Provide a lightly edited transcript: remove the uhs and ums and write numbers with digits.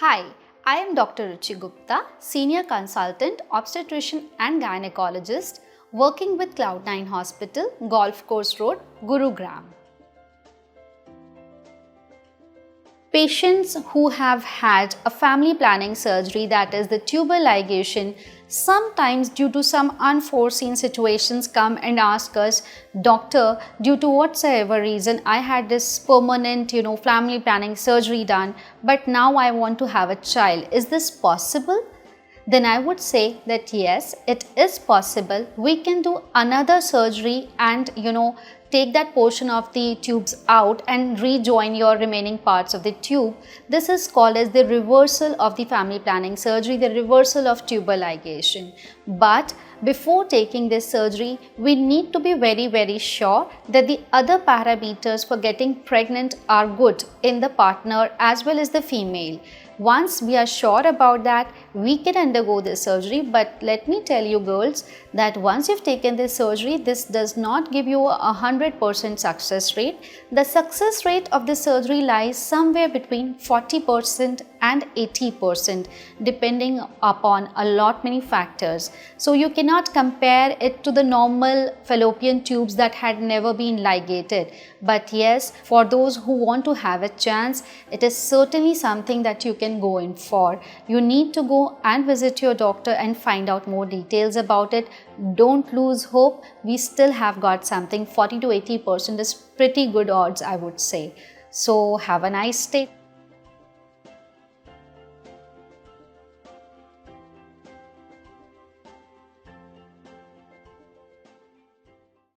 Hi, I am Dr.Ruchi Gupta, Senior Consultant, Obstetrician and Gynecologist working with Cloud9 Hospital, Golf Course Road, Gurugram. Patients who have had a family planning surgery, that is the tubal ligation, sometimes due to some unforeseen situations come and ask us, doctor, due to whatsoever reason I had this permanent family planning surgery done, but now I want to have a child. Is this possible? Then I would say that yes, it is possible. We can do another surgery and take that portion of the tubes out and rejoin your remaining parts of the tube. This is called as the reversal of the family planning surgery, the reversal of tubal ligation. But before taking this surgery, we need to be very sure that the other parameters for getting pregnant are good in the partner as well as the female. Once we are sure about that, we can undergo this surgery. But let me tell you girls that once you've taken this surgery, this does not give you a 100% success rate. The success rate of the surgery lies somewhere between 40% and 80% depending upon a lot many factors. So you cannot compare it to the normal fallopian tubes that had never been ligated. But yes, for those who want to have a chance, it is certainly something that you can go in for. You need to go and visit your doctor and find out more details about it. Don't lose hope. We still have got something. 40 to 80% is pretty good odds, I would say. So have a nice day.